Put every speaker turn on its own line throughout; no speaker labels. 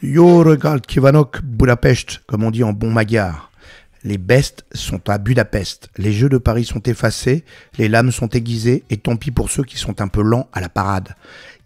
Yo regarde Kivanok, Budapest, comme on dit en bon magyar. Les bestes sont à Budapest, les jeux de Paris sont effacés, les lames sont aiguisées, et tant pis pour ceux qui sont un peu lents à la parade.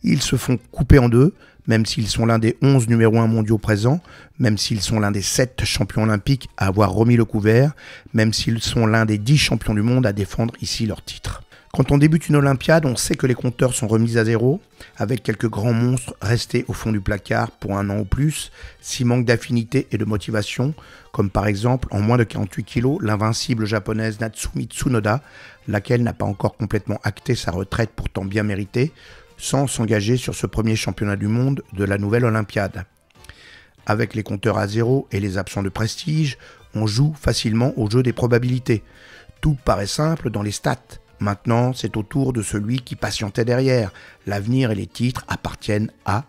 Ils se font couper en deux, même s'ils sont l'un des 11 numéro 1 mondiaux présents, même s'ils sont l'un des 7 champions olympiques à avoir remis le couvert, même s'ils sont l'un des 10 champions du monde à défendre ici leur titre. Quand on débute une Olympiade, on sait que les compteurs sont remis à zéro, avec quelques grands monstres restés au fond du placard pour un an ou plus, si manque d'affinité et de motivation, comme par exemple, en moins de 48 kilos, l'invincible japonaise Natsumi Tsunoda, laquelle n'a pas encore complètement acté sa retraite pourtant bien méritée, sans s'engager sur ce premier championnat du monde de la nouvelle Olympiade. Avec les compteurs à zéro et les absents de prestige, on joue facilement au jeu des probabilités. Tout paraît simple dans les stats. Maintenant, c'est au tour de celui qui patientait derrière. L'avenir et les titres appartiennent à...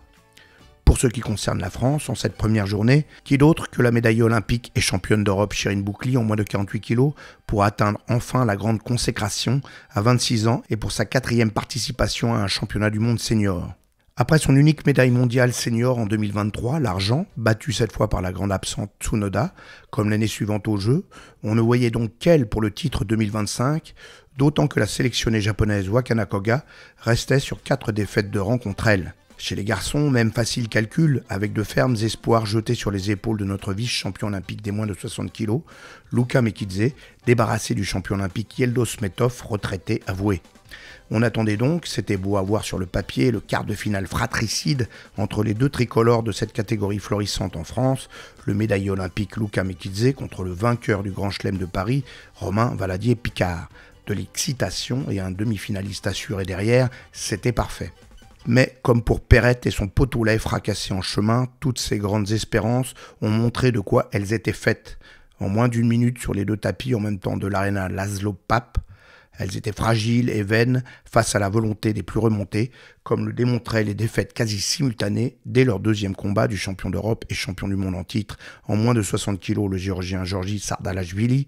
Pour ce qui concerne la France, en cette première journée, qui d'autre que la médaillée olympique et championne d'Europe Shirin Boukli en moins de 48 kilos pour atteindre enfin la grande consécration à 26 ans et pour sa 4e participation à un championnat du monde senior. Après son unique médaille mondiale senior en 2023, l'argent, battu cette fois par la grande absente Tsunoda, comme l'année suivante au jeu, on ne voyait donc qu'elle pour le titre 2025, d'autant que la sélectionnée japonaise Wakana Koga restait sur 4 défaites de rang contre elle. Chez les garçons, même facile calcul, avec de fermes espoirs jetés sur les épaules de notre vice-champion olympique des moins de 60 kg, Luka Mekidze, débarrassé du champion olympique Yeldo Smetov, retraité avoué. On attendait donc, c'était beau à voir sur le papier, le quart de finale fratricide entre les deux tricolores de cette catégorie florissante en France, le médaillé olympique Luka Mekidze contre le vainqueur du Grand Chelem de Paris, Romain Valadier-Picard. De l'excitation et un demi-finaliste assuré derrière, c'était parfait. Mais comme pour Perrette et son pot au lait fracassé en chemin, toutes ces grandes espérances ont montré de quoi elles étaient faites. En moins d'une minute sur les deux tapis en même temps de l'aréna Laszlo Pape, elles étaient fragiles et vaines face à la volonté des plus remontés, comme le démontraient les défaites quasi simultanées dès leur deuxième combat du champion d'Europe et champion du monde en titre en moins de 60 kg le géorgien Georgi Sardalashvili,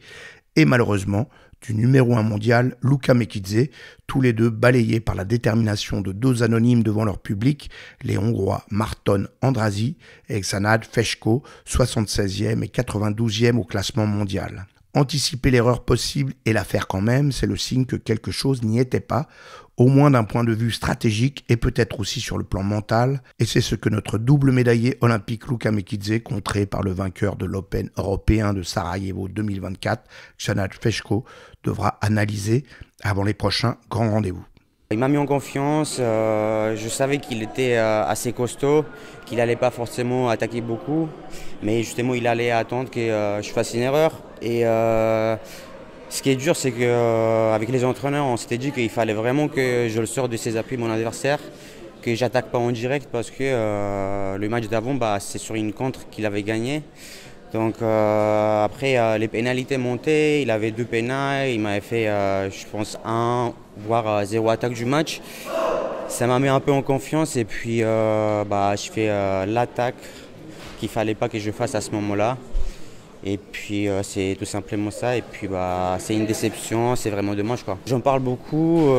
et malheureusement du numéro 1 mondial Luka Mekidze, tous les deux balayés par la détermination de deux anonymes devant leur public, les Hongrois Marton Andrassy et Xanad Feshko, 76e et 92e au classement mondial. Anticiper l'erreur possible et la faire quand même, c'est le signe que quelque chose n'y était pas, au moins d'un point de vue stratégique et peut-être aussi sur le plan mental, et c'est ce que notre double médaillé olympique Luka Mekidze, contré par le vainqueur de l'Open européen de Sarajevo 2024, Xanad Feshko, devra analyser avant les prochains grands rendez-vous.
Il m'a mis en confiance, je savais qu'il était assez costaud, qu'il n'allait pas forcément attaquer beaucoup, mais justement il allait attendre que je fasse une erreur. Et ce qui est dur, c'est qu'avec les entraîneurs, on s'était dit qu'il fallait vraiment que je le sorte de ses appuis, mon adversaire, que j'attaque pas en direct parce que le match d'avant, c'est sur une contre qu'il avait gagné. Donc après les pénalités montaient, il avait 2 pénals, il m'avait fait je pense 1 voire 0 attaque du match. Ça m'a mis un peu en confiance et puis je fais l'attaque qu'il ne fallait pas que je fasse à ce moment-là. Et puis c'est tout simplement ça et puis c'est une déception, c'est vraiment dommage quoi. J'en parle beaucoup,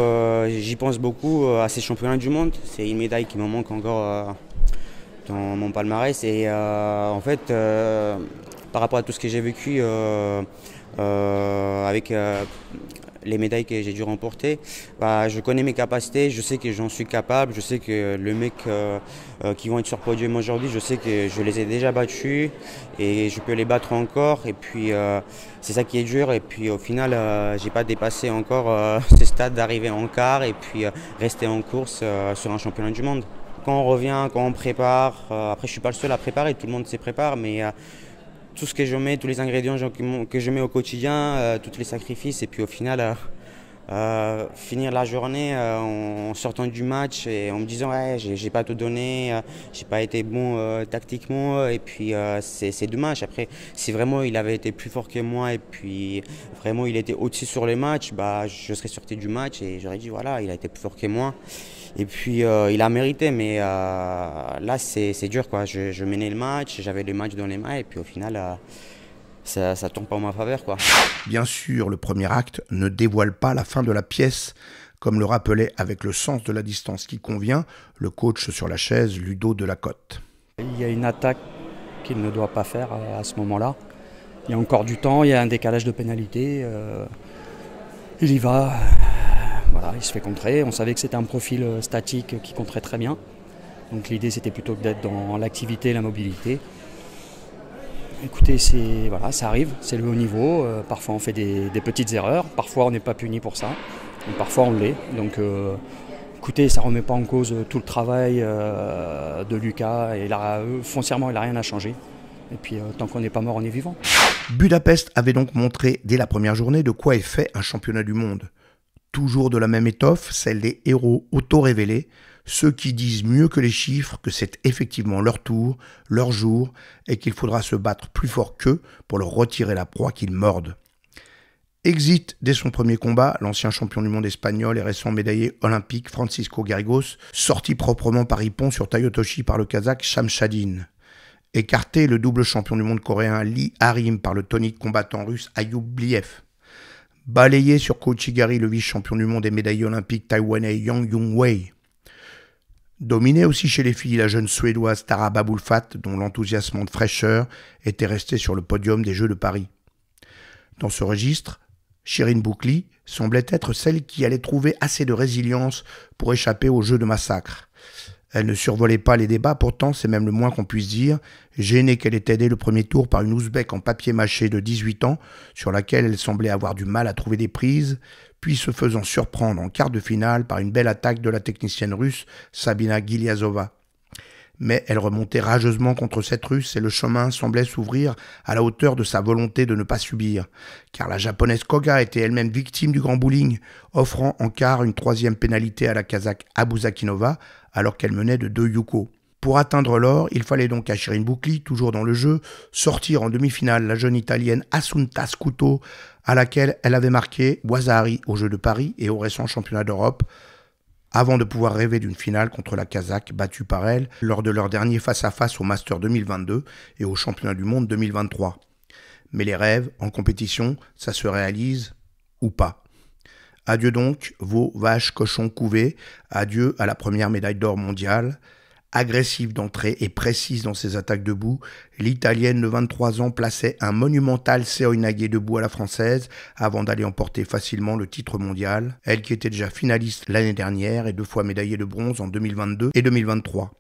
j'y pense beaucoup à ces championnats du monde, c'est une médaille qui me manque encore dans mon palmarès et en fait par rapport à tout ce que j'ai vécu avec les médailles que j'ai dû remporter, je connais mes capacités, je sais que j'en suis capable, je sais que le mec qui vont être sur le podium aujourd'hui, je sais que je les ai déjà battus et je peux les battre encore et puis c'est ça qui est dur et puis au final j'ai pas dépassé encore ce stade d'arriver en quart et puis rester en course sur un championnat du monde. Quand on revient, quand on prépare, après je suis pas le seul à préparer, tout le monde s'y prépare mais tout ce que je mets, tous les ingrédients que je mets au quotidien, tous les sacrifices et puis au final finir la journée en sortant du match et en me disant ouais j'ai pas tout donné, j'ai pas été bon tactiquement et puis c'est dommage. Après si vraiment il avait été plus fort que moi et puis vraiment il était au-dessus sur les matchs, je serais sorti du match et j'aurais dit voilà il a été plus fort que moi. Et puis il a mérité, mais là c'est dur quoi. Je menais le match, j'avais le match dans les mains et puis au final ça tombe pas en ma faveur quoi.
Bien sûr, le premier acte ne dévoile pas la fin de la pièce, comme le rappelait avec le sens de la distance qui convient le coach sur la chaise Ludo Delacote.
Il y a une attaque qu'il ne doit pas faire à ce moment-là. Il y a encore du temps, il y a un décalage de pénalité. Il y va, voilà, il se fait contrer. On savait que c'était un profil statique qui contrait très bien. Donc l'idée c'était plutôt d'être dans l'activité et la mobilité. Écoutez, voilà, ça arrive, c'est le haut niveau. Parfois on fait des petites erreurs, parfois on n'est pas puni pour ça, et parfois on l'est. Donc écoutez, ça ne remet pas en cause tout le travail de Lucas. Et foncièrement, il n'a rien à changer. Et puis tant qu'on n'est pas mort, on est vivant.
Budapest avait donc montré dès la première journée de quoi est fait un championnat du monde. Toujours de la même étoffe, celle des héros auto-révélés, ceux qui disent mieux que les chiffres que c'est effectivement leur tour, leur jour, et qu'il faudra se battre plus fort qu'eux pour leur retirer la proie qu'ils mordent. Exit dès son premier combat, l'ancien champion du monde espagnol et récent médaillé olympique Francisco Garrigos, sorti proprement par Ippon sur Tayotoshi par le Kazakh Shamshadin. Écarté le double champion du monde coréen Lee Harim par le tonique combattant russe Ayub Bliev. Balayé sur Kouchigari le vice-champion du monde et médaillé olympique taïwanais Yang Yung-wei. Dominée aussi chez les filles la jeune suédoise Tara Babulfat, dont l'enthousiasmante fraîcheur était restée sur le podium des Jeux de Paris. Dans ce registre, Shirin Boukli semblait être celle qui allait trouver assez de résilience pour échapper aux Jeux de massacre. Elle ne survolait pas les débats, pourtant c'est même le moins qu'on puisse dire, gênée qu'elle était dès le premier tour par une ouzbek en papier mâché de 18 ans, sur laquelle elle semblait avoir du mal à trouver des prises, puis se faisant surprendre en quart de finale par une belle attaque de la technicienne russe Sabina Giliazova. Mais elle remontait rageusement contre cette russe et le chemin semblait s'ouvrir à la hauteur de sa volonté de ne pas subir, car la japonaise Koga était elle-même victime du grand bowling, offrant en quart une troisième pénalité à la kazakh Abuzakinova, alors qu'elle menait de 2 yuko. Pour atteindre l'or, il fallait donc à Shirin Boukli, toujours dans le jeu, sortir en demi-finale la jeune italienne Assunta Scuto, à laquelle elle avait marqué Waza-Hari aux Jeux de Paris et au récent championnat d'Europe, avant de pouvoir rêver d'une finale contre la Kazakh battue par elle lors de leur dernier face-à-face au Master 2022 et au Championnat du Monde 2023. Mais les rêves, en compétition, ça se réalise ou pas. Adieu donc, veaux, vaches, cochons couvés, adieu à la première médaille d'or mondiale. Agressive d'entrée et précise dans ses attaques debout, l'Italienne de 23 ans plaçait un monumental Seoinage debout à la française avant d'aller emporter facilement le titre mondial, elle qui était déjà finaliste l'année dernière et 2 fois médaillée de bronze en 2022 et 2023.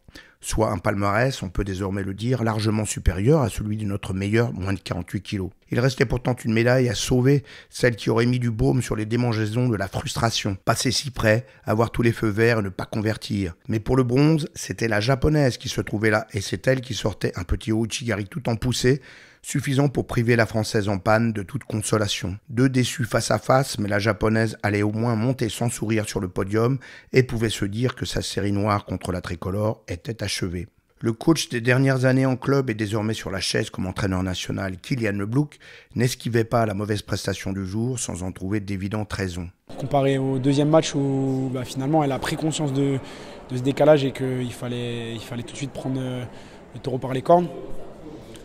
Soit un palmarès, on peut désormais le dire, largement supérieur à celui de notre meilleur, moins de 48 kilos. Il restait pourtant une médaille à sauver, celle qui aurait mis du baume sur les démangeaisons de la frustration. Passer si près, avoir tous les feux verts et ne pas convertir. Mais pour le bronze, c'était la japonaise qui se trouvait là, et c'est elle qui sortait un petit Ouchigari tout en poussé, suffisant pour priver la française en panne de toute consolation. 2 déçus face à face, mais la japonaise allait au moins monter sans sourire sur le podium et pouvait se dire que sa série noire contre la tricolore était achevée. Le coach des dernières années en club et désormais sur la chaise comme entraîneur national, Kylian Leblouk, n'esquivait pas la mauvaise prestation du jour sans en trouver d'évidentes raisons.
Comparé au deuxième match où finalement elle a pris conscience de ce décalage et qu'il fallait tout de suite prendre le taureau par les cornes.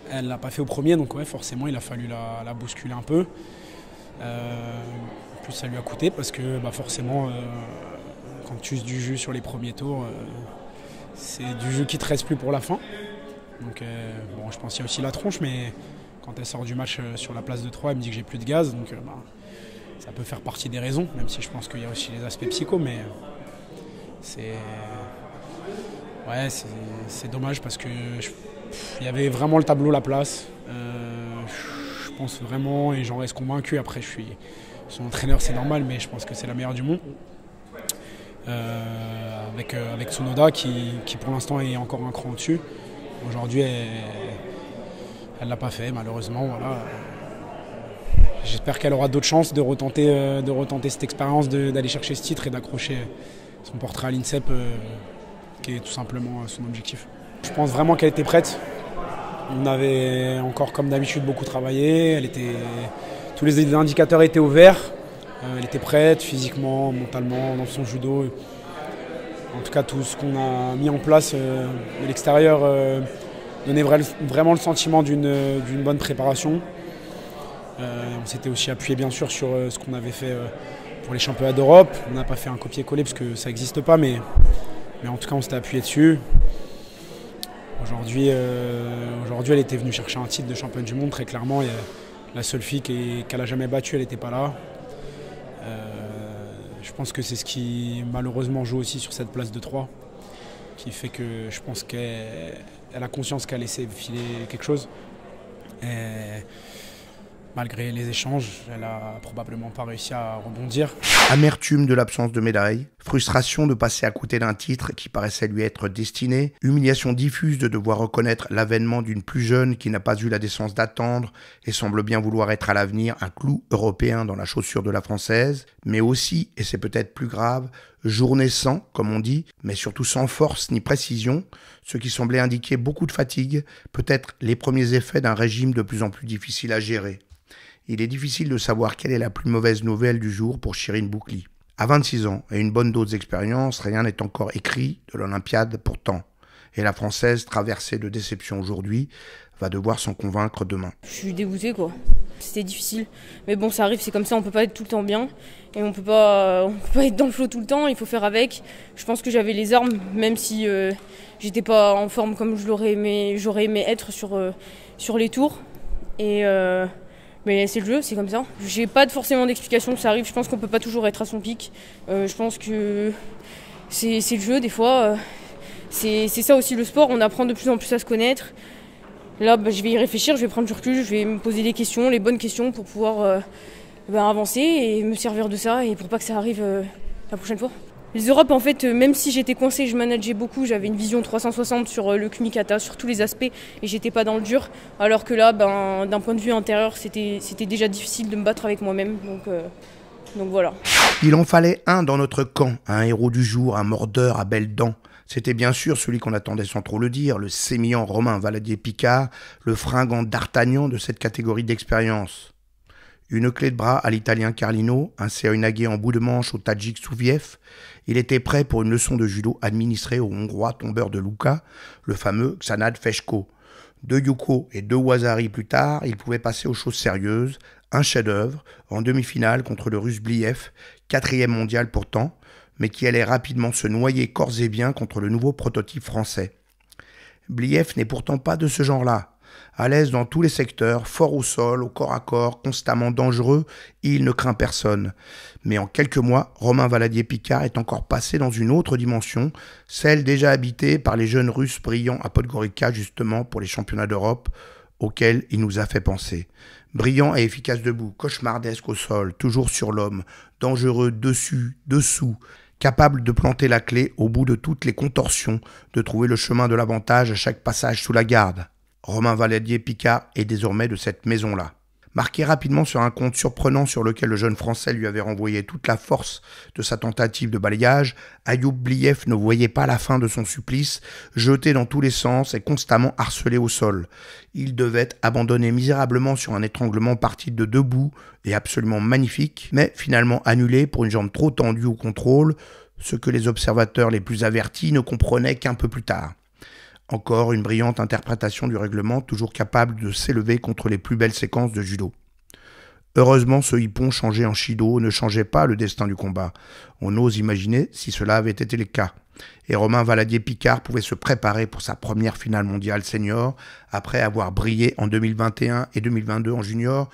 Elle ne l'a pas fait au premier, donc ouais, forcément il a fallu la bousculer un peu. En plus ça lui a coûté parce que forcément quand tu uses du jus sur les premiers tours, c'est du jus qui ne te reste plus pour la fin. Donc bon, je pense qu'il y a aussi la tronche, mais quand elle sort du match sur la place de 3, elle me dit que j'ai plus de gaz, donc ça peut faire partie des raisons, même si je pense qu'il y a aussi les aspects psycho, mais c'est dommage parce que il y avait vraiment le tableau, la place. Je pense vraiment, et j'en reste convaincu, après je suis son entraîneur, c'est normal, mais je pense que c'est la meilleure du monde. Avec Tsunoda qui pour l'instant est encore un cran au-dessus. Aujourd'hui, elle ne l'a pas fait, malheureusement. Voilà. J'espère qu'elle aura d'autres chances de retenter cette expérience, d'aller chercher ce titre et d'accrocher son portrait à l'INSEP, qui est tout simplement son objectif. Je pense vraiment qu'elle était prête. On avait encore, comme d'habitude, beaucoup travaillé. Tous les indicateurs étaient au vert. Elle était prête physiquement, mentalement, dans son judo. En tout cas, tout ce qu'on a mis en place de l'extérieur donnait vraiment le sentiment d'une bonne préparation. On s'était aussi appuyé bien sûr sur ce qu'on avait fait pour les championnats d'Europe. On n'a pas fait un copier-coller parce que ça n'existe pas, mais en tout cas on s'était appuyé dessus. Aujourd'hui, elle était venue chercher un titre de championne du monde, très clairement. La seule fille qu'elle n'a jamais battue, elle n'était pas là. Je pense que c'est ce qui malheureusement joue aussi sur cette place de 3, qui fait que je pense qu'elle a conscience qu'elle essaie de filer quelque chose. Et malgré les échanges, elle n'a probablement pas réussi à rebondir.
Amertume de l'absence de médaille, frustration de passer à côté d'un titre qui paraissait lui être destiné, humiliation diffuse de devoir reconnaître l'avènement d'une plus jeune qui n'a pas eu la décence d'attendre et semble bien vouloir être à l'avenir un clou européen dans la chaussure de la Française, mais aussi, et c'est peut-être plus grave, journée sans, comme on dit, mais surtout sans force ni précision, ce qui semblait indiquer beaucoup de fatigue, peut-être les premiers effets d'un régime de plus en plus difficile à gérer. Il est difficile de savoir quelle est la plus mauvaise nouvelle du jour pour Chirine Boucly. À 26 ans et une bonne dose d'expérience, rien n'est encore écrit de l'Olympiade pourtant. Et la Française, traversée de déception aujourd'hui, va devoir s'en convaincre demain.
Je suis dégoûtée quoi. C'était difficile. Mais bon, ça arrive, c'est comme ça, on peut pas être tout le temps bien. Et on peut pas être dans le flot tout le temps, il faut faire avec. Je pense que j'avais les armes, même si j'étais pas en forme comme j'aurais aimé être sur les tours. Mais c'est le jeu, c'est comme ça. J'ai pas forcément d'explication, ça arrive. Je pense qu'on peut pas toujours être à son pic. Je pense que c'est le jeu des fois. C'est ça aussi le sport, on apprend de plus en plus à se connaître. Là, je vais y réfléchir, je vais prendre du recul, je vais me poser des questions, les bonnes questions pour pouvoir avancer et me servir de ça et pour pas que ça arrive la prochaine fois. Les Europes, en fait, même si j'étais coincée, je manageais beaucoup, j'avais une vision 360 sur le kumikata, sur tous les aspects, et j'étais pas dans le dur. Alors que là, d'un point de vue intérieur, c'était déjà difficile de me battre avec moi-même. Donc voilà.
Il en fallait un dans notre camp, un héros du jour, un mordeur à belles dents. C'était bien sûr celui qu'on attendait sans trop le dire, le sémillant Romain Valadier-Picard, le fringant d'Artagnan de cette catégorie d'expérience. Une clé de bras à l'italien Carlino, un Seoinage en bout de manche au Tadjik Souviev. Il était prêt pour une leçon de judo administrée au Hongrois tombeur de Luka, le fameux Xanad Feshko. 2 Yuko et 2 Wazari plus tard, il pouvait passer aux choses sérieuses. Un chef-d'œuvre en demi-finale contre le Russe Bliev, 4e mondial pourtant, mais qui allait rapidement se noyer corps et biens contre le nouveau prototype français. Bliev n'est pourtant pas de ce genre-là. À l'aise dans tous les secteurs, fort au sol, au corps à corps, constamment dangereux, il ne craint personne. Mais en quelques mois, Romain Valadier-Picard est encore passé dans une autre dimension, celle déjà habitée par les jeunes Russes brillants à Podgorica justement pour les championnats d'Europe, auxquels il nous a fait penser. Brillant et efficace debout, cauchemardesque au sol, toujours sur l'homme, dangereux dessus, dessous, capable de planter la clé au bout de toutes les contorsions, de trouver le chemin de l'avantage à chaque passage sous la garde. Romain Valadier-Picard est désormais de cette maison-là. Marqué rapidement sur un compte surprenant sur lequel le jeune Français lui avait renvoyé toute la force de sa tentative de balayage, Ayoub Bliev ne voyait pas la fin de son supplice, jeté dans tous les sens et constamment harcelé au sol. Il devait abandonner misérablement sur un étranglement parti de debout et absolument magnifique, mais finalement annulé pour une jambe trop tendue au contrôle, ce que les observateurs les plus avertis ne comprenaient qu'un peu plus tard. Encore une brillante interprétation du règlement, toujours capable de s'élever contre les plus belles séquences de judo. Heureusement, ce hippon changé en shido ne changeait pas le destin du combat. On ose imaginer si cela avait été le cas. Et Romain Valadier-Picard pouvait se préparer pour sa première finale mondiale senior, après avoir brillé en 2021 et 2022 en junior,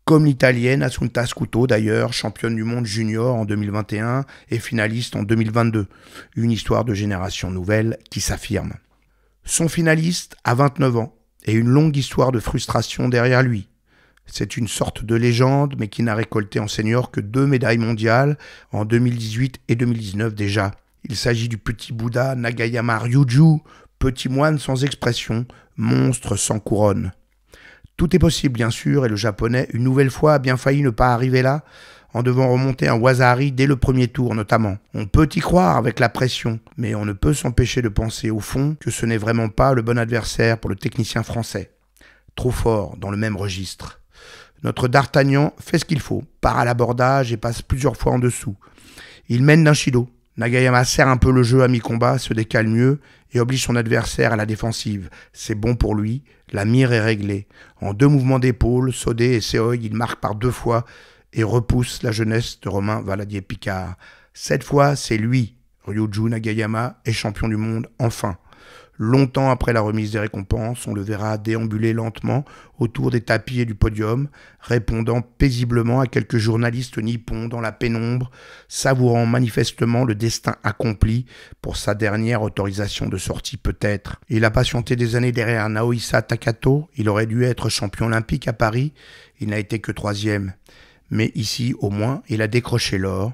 comme l'italienne Assunta Scuto d'ailleurs, championne du monde junior en 2021 et finaliste en 2022. Une histoire de génération nouvelle qui s'affirme. Son finaliste a 29 ans et une longue histoire de frustration derrière lui. C'est une sorte de légende, mais qui n'a récolté en senior que 2 médailles mondiales en 2018 et 2019 déjà. Il s'agit du petit Bouddha Nagayama Ryuju, petit moine sans expression, monstre sans couronne. Tout est possible bien sûr, et le japonais, une nouvelle fois, a bien failli ne pas arriver là, en devant remonter un Wazari dès le premier tour notamment. On peut y croire avec la pression, mais on ne peut s'empêcher de penser au fond que ce n'est vraiment pas le bon adversaire pour le technicien français. Trop fort dans le même registre. Notre D'Artagnan fait ce qu'il faut, part à l'abordage et passe plusieurs fois en dessous. Il mène d'un shido. Nagayama serre un peu le jeu à mi-combat, se décale mieux et oblige son adversaire à la défensive. C'est bon pour lui, la mire est réglée. En 2 mouvements d'épaule, Sode et Seoi, il marque par 2 fois et repousse la jeunesse de Romain Valadier-Picard. Cette fois, c'est lui, Ryuju Nagayama, est champion du monde, enfin. Longtemps après la remise des récompenses, on le verra déambuler lentement autour des tapis et du podium, répondant paisiblement à quelques journalistes nippons dans la pénombre, savourant manifestement le destin accompli pour sa dernière autorisation de sortie peut-être. Il a patienté des années derrière Naohisa Takato, il aurait dû être champion olympique à Paris, il n'a été que 3e. Mais ici, au moins, il a décroché l'or.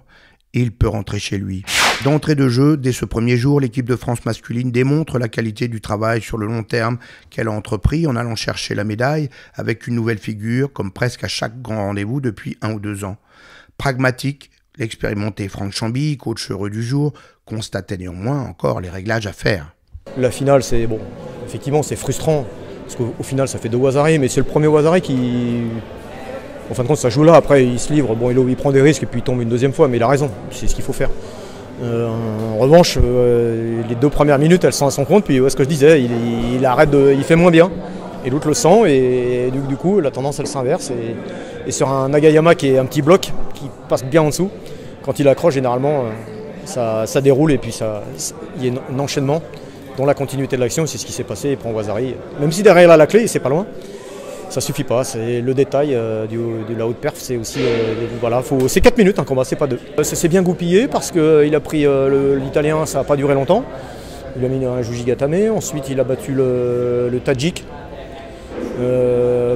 Il peut rentrer chez lui. D'entrée de jeu, dès ce premier jour, l'équipe de France masculine démontre la qualité du travail sur le long terme qu'elle a entrepris en allant chercher la médaille avec une nouvelle figure, comme presque à chaque grand rendez-vous depuis 1 ou 2 ans. Pragmatique, l'expérimenté Franck Chamby, coach heureux du jour, constatait néanmoins encore les réglages à faire.
La finale, c'est bon, effectivement, c'est frustrant, parce qu'au final, ça fait 2 Ouazzari, mais c'est le premier Ouazzari qui... En fin de compte, ça joue là, après il se livre, bon, il prend des risques et puis il tombe une 2e fois, mais il a raison, c'est ce qu'il faut faire. En revanche, les 2 premières minutes, elles sont à son compte, puis ce que je disais, il fait moins bien, et l'autre le sent, et du coup, la tendance, elle s'inverse, et sur un Nagayama qui est un petit bloc, qui passe bien en dessous, quand il accroche, généralement, ça déroule, et puis il y a un enchaînement dans la continuité de l'action, c'est ce qui s'est passé pour Ouazzari. Même si derrière là, la clé, c'est pas loin. Ça suffit pas, c'est le détail de la haute perf, c'est aussi voilà, c'est 4 minutes un combat, c'est pas 2. Ça s'est bien goupillé parce qu'il a pris l'italien, ça n'a pas duré longtemps. Il a mis un Jujigatame, ensuite il a battu le Tadjik.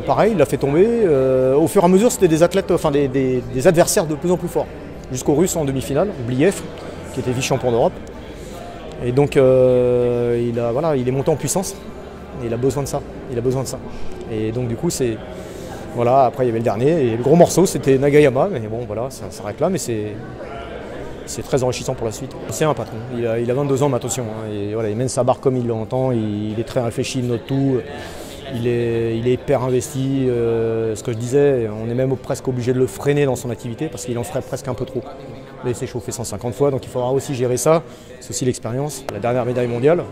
Pareil, il l'a fait tomber. Au fur et à mesure, c'était des athlètes, enfin des adversaires de plus en plus forts. Jusqu'au Russe en demi-finale, Bliev, qui était vice-champion d'Europe. Et donc il est monté en puissance. Et il a besoin de ça. Et donc du coup c'est. Voilà, après il y avait le dernier. Et le gros morceau c'était Nagayama, mais bon voilà, ça s'arrête là, mais c'est très enrichissant pour la suite. C'est un patron, il a 22 ans, mais attention, hein, et voilà, il mène sa barre comme il l'entend, il est très réfléchi, il note tout, il est hyper investi. Ce que je disais, on est même presque obligé de le freiner dans son activité parce qu'il en ferait presque un peu trop. Il s'est chauffé 150 fois, donc il faudra aussi gérer ça, c'est aussi l'expérience. La dernière médaille mondiale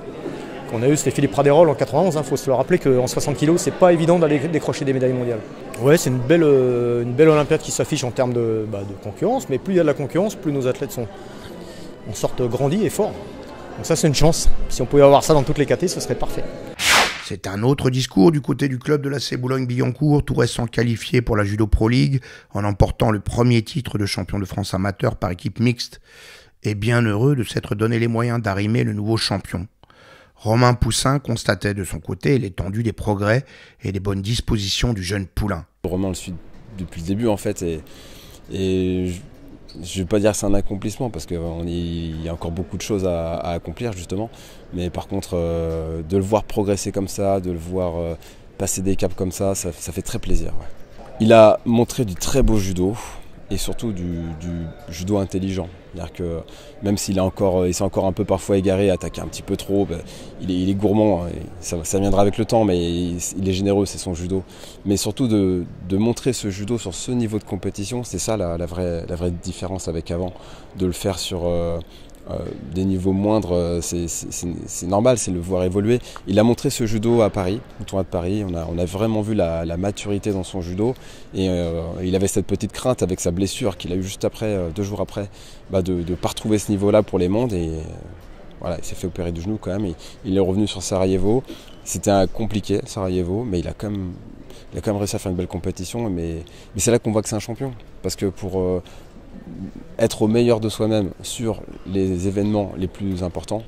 qu'on a eu, c'était Philippe Praderol en 91. Faut se le rappeler qu'en 60 kg, c'est pas évident d'aller décrocher des médailles mondiales. Ouais, c'est une belle Olympiade qui s'affiche en termes de concurrence, mais plus il y a de la concurrence, plus nos athlètes en sortent grandis et forts. Donc ça, c'est une chance. Si on pouvait avoir ça dans toutes les catégories, ce serait parfait.
C'est un autre discours du côté du club de l'AC Boulogne-Billancourt, tout récent qualifié pour la Judo Pro League, en emportant le premier titre de champion de France amateur par équipe mixte, et bien heureux de s'être donné les moyens d'arrimer le nouveau champion. Romain Poussin constatait de son côté l'étendue des progrès et des bonnes dispositions du jeune poulain.
Romain le suit depuis le début en fait, et je ne vais pas dire que c'est un accomplissement parce qu'il y a encore beaucoup de choses à accomplir justement, mais par contre de le voir progresser comme ça, de le voir passer des caps comme ça fait très plaisir. Ouais. Il a montré du très beau judo et surtout du judo intelligent. C'est-à-dire que même s'il s'est encore un peu parfois égaré, attaqué un petit peu trop, il est gourmand, hein, ça viendra avec le temps, mais il est généreux, c'est son judo. Mais surtout de montrer ce judo sur ce niveau de compétition, c'est ça la vraie différence avec avant. De le faire sur des niveaux moindres, c'est normal, c'est le voir évoluer. Il a montré ce judo à Paris, au tournoi de Paris, on a vraiment vu la maturité dans son judo, et il avait cette petite crainte avec sa blessure qu'il a eu juste après, 2 jours après, de ne pas retrouver ce niveau-là pour les mondes, et voilà, il s'est fait opérer du genou quand même, et il est revenu sur Sarajevo. C'était compliqué, Sarajevo, mais il a quand même réussi à faire une belle compétition, mais c'est là qu'on voit que c'est un champion, parce que pour être au meilleur de soi-même sur les événements les plus importants,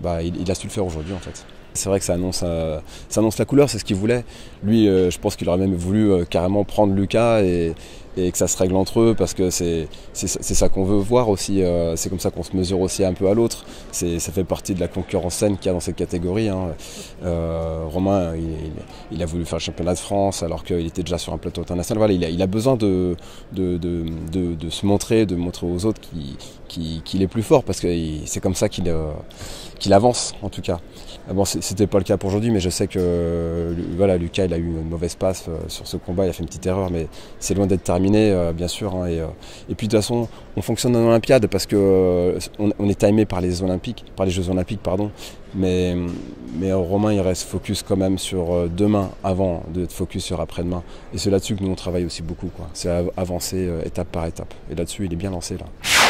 il a su le faire aujourd'hui en fait. C'est vrai que ça annonce la couleur, c'est ce qu'il voulait. Lui, je pense qu'il aurait même voulu carrément prendre Lucas et que ça se règle entre eux, parce que c'est ça qu'on veut voir aussi. C'est comme ça qu'on se mesure aussi un peu à l'autre. Ça fait partie de la concurrence saine qu'il y a dans cette catégorie. Hein. Romain, il a voulu faire le championnat de France alors qu'il était déjà sur un plateau international. Voilà, il a besoin de se montrer, de montrer aux autres qu'il est plus fort, parce que c'est comme ça qu'il avance en tout cas. Bon, c'était pas le cas pour aujourd'hui, mais je sais que voilà, Lucas il a eu une mauvaise passe sur ce combat, il a fait une petite erreur, mais c'est loin d'être terminé, bien sûr. Hein, et puis de toute façon, on fonctionne en Olympiade parce que on est timé par les Jeux Olympiques, pardon. Mais Romain, il reste focus quand même sur demain avant d'être focus sur après-demain. Et c'est là-dessus que nous on travaille aussi beaucoup, quoi. C'est avancer étape par étape. Et là-dessus, il est bien lancé là.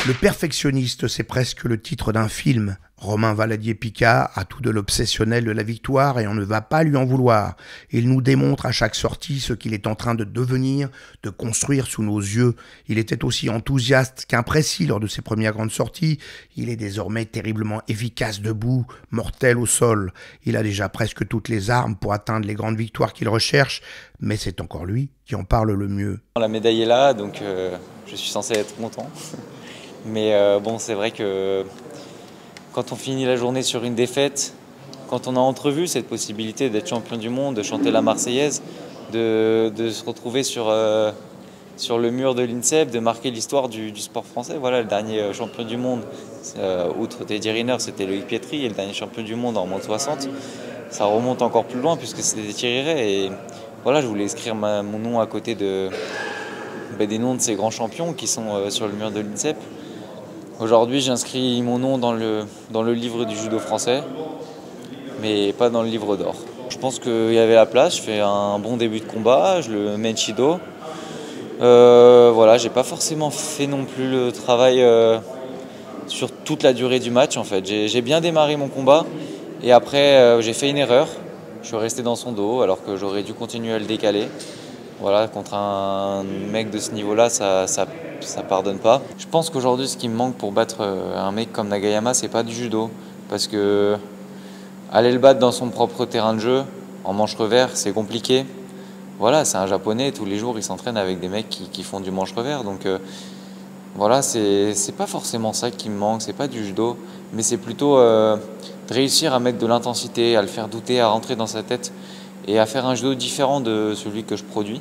Le perfectionniste, c'est presque le titre d'un film. Romain Valadier-Picard a tout de l'obsessionnel de la victoire et on ne va pas lui en vouloir. Il nous démontre à chaque sortie ce qu'il est en train de devenir, de construire sous nos yeux. Il était aussi enthousiaste qu'imprécis lors de ses premières grandes sorties. Il est désormais terriblement efficace debout, mortel au sol. Il a déjà presque toutes les armes pour atteindre les grandes victoires qu'il recherche, mais c'est encore lui qui en parle le mieux.
La médaille est là, donc je suis censé être content. Mais bon, c'est vrai que quand on finit la journée sur une défaite, quand on a entrevu cette possibilité d'être champion du monde, de chanter la Marseillaise, de se retrouver sur le mur de l'INSEP, de marquer l'histoire du sport français. Voilà, le dernier champion du monde, outre Teddy Riner, c'était Loïc Pietri, et le dernier champion du monde en moins de 60. Ça remonte encore plus loin puisque c'était Thierry Rey. Et voilà, je voulais inscrire mon nom à côté des noms de ces grands champions qui sont sur le mur de l'INSEP. Aujourd'hui, j'inscris mon nom dans le livre du judo français, mais pas dans le livre d'or. Je pense qu'il y avait la place, je fais un bon début de combat, je le mets Chido. Voilà, j'ai pas forcément fait non plus le travail sur toute la durée du match en fait. J'ai bien démarré mon combat et après j'ai fait une erreur. Je suis resté dans son dos alors que j'aurais dû continuer à le décaler. Voilà, contre un mec de ce niveau-là, ça pardonne pas. Je pense qu'aujourd'hui, ce qui me manque pour battre un mec comme Nagayama, c'est pas du judo. Parce que aller le battre dans son propre terrain de jeu, en manche revers, c'est compliqué. Voilà, c'est un japonais, tous les jours, il s'entraîne avec des mecs qui font du manche revers. Donc voilà, c'est pas forcément ça qui me manque, c'est pas du judo, mais c'est plutôt de réussir à mettre de l'intensité, à le faire douter, à rentrer dans sa tête et à faire un judo différent de celui que je produis.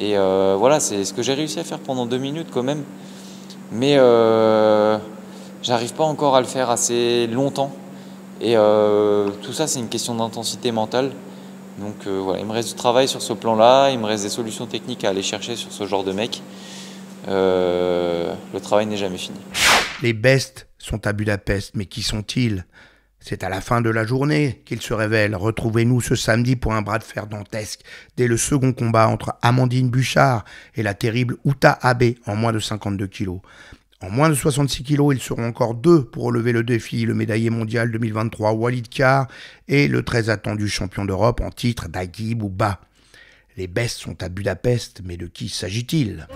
Et voilà, c'est ce que j'ai réussi à faire pendant 2 minutes quand même. Mais j'arrive pas encore à le faire assez longtemps. Et tout ça, c'est une question d'intensité mentale. Donc voilà, il me reste du travail sur ce plan-là. Il me reste des solutions techniques à aller chercher sur ce genre de mec. Le travail n'est jamais fini.
Les bestes sont à Budapest, mais qui sont-ils ? C'est à la fin de la journée qu'ils se révèlent. Retrouvez-nous ce samedi pour un bras de fer dantesque, dès le second combat entre Amandine Bouchard et la terrible Uta Abe en moins de 52 kilos. En moins de 66 kilos, ils seront encore 2 pour relever le défi, le médaillé mondial 2023 Walid Kar et le très attendu champion d'Europe en titre Dagui Bouba. Les bestes sont à Budapest, mais de qui s'agit-il ?